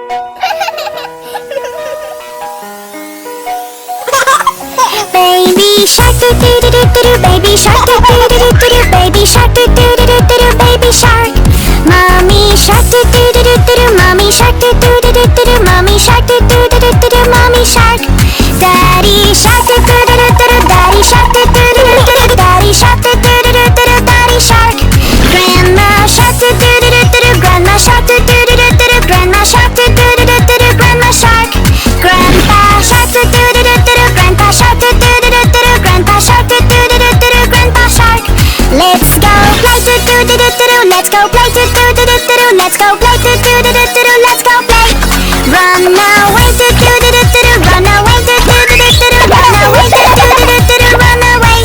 Baby shark do do do do do do, baby shark do do do do do do, baby shark do do do do do do, baby shark. Mommy shark do do do do do do, mommy shark do do do do do do, mommy shark do do do do do do, mommy shark. Daddy shark do do do do do do, daddy shark do do do do do, daddy shark do do do do do, daddy shark. Grandma shark do do do do do, grandma shark do do do do do, grandma shark do do do do do, grandma shark. Grandpa shark do do do do do, grandpa shark do do do do do, grandpa shark do do do do do, grandpa shark. Let's go play do do do do do, let's go play do do do do do, let's go play do do do do do, let's go play. Run away do do do do do, run away do do do do do, run away do do do do do, run away.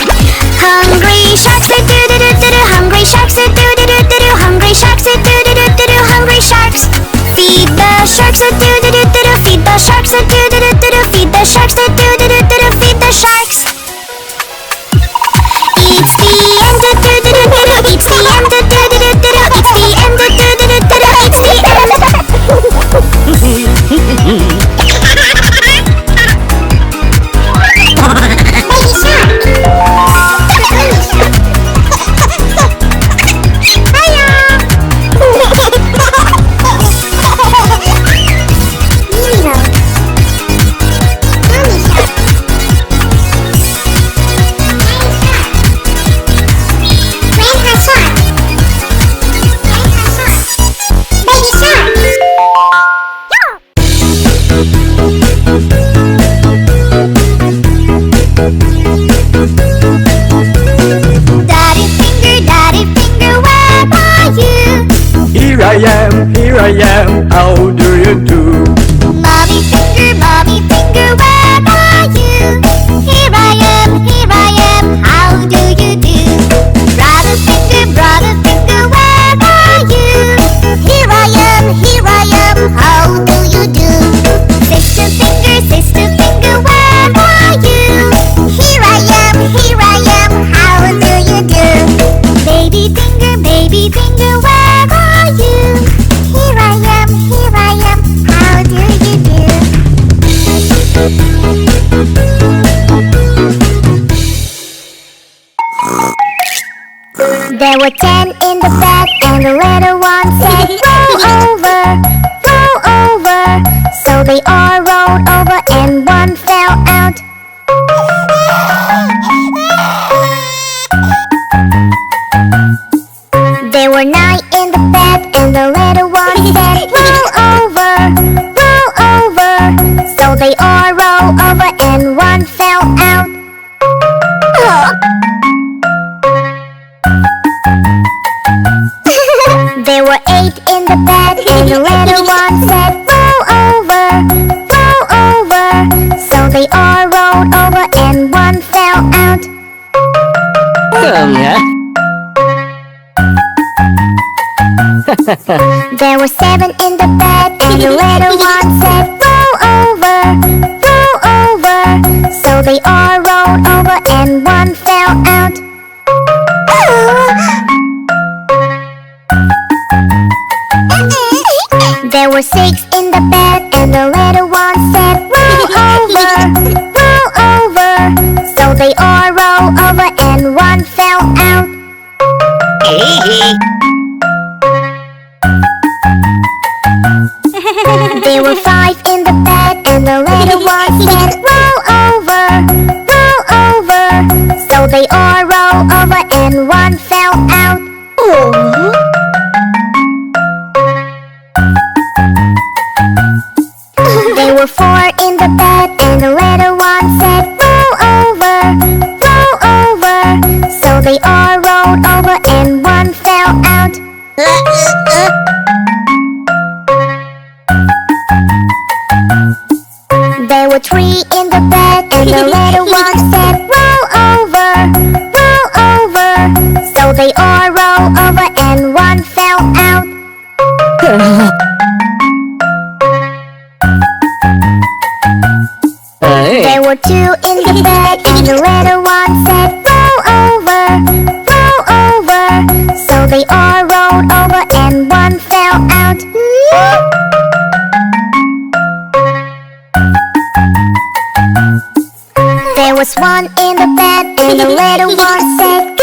Hungry sharks do do do do do, hungry sharks do do do do do, hungry sharks do do do do do, hungry sharks. Feed the sharks do do do do do, feed the sharks do do do do do, feed the sharks do do do do do, feed the sharks. It's the end do do do do do, it's the end do do do do do, it's the end do do do do do, it's the end. Here I am, how do you do? Mommy finger, where are you? Here I am, how do you do? Brother finger, where are you? Here I am, how do you do? Sister finger, where are you? Here I am, how do you do? Baby finger, where are you? Here I am, how do you do? There were 10 in the bed and the little one said, roll over. So they all rolled over and one fell out. There were 9 in the bed and the little one said, roll over. So they all rolled over and one fell out. There were 8 in the bed and the little one said, roll over. So they all rolled over and one fell out. There were 7 in the bed and the little one said, roll over. So they all rolled over and one fell out. There were 6 in the bed and the little one said, roll over. So they all rolled over and one fell out. There were 5 in the bed and the little one said, roll over. So they all rolled over and one fell out. There were 4 in the bed and the little one said, roll over. So they all rolled over and one fell out. There were 3 in the bed and the little one said, roll over. So they all rolled over and one fell out. There were 2 in the bed and the little one said, roll over. So they all rolled over and one fell out. swan in the bed, and the little one said,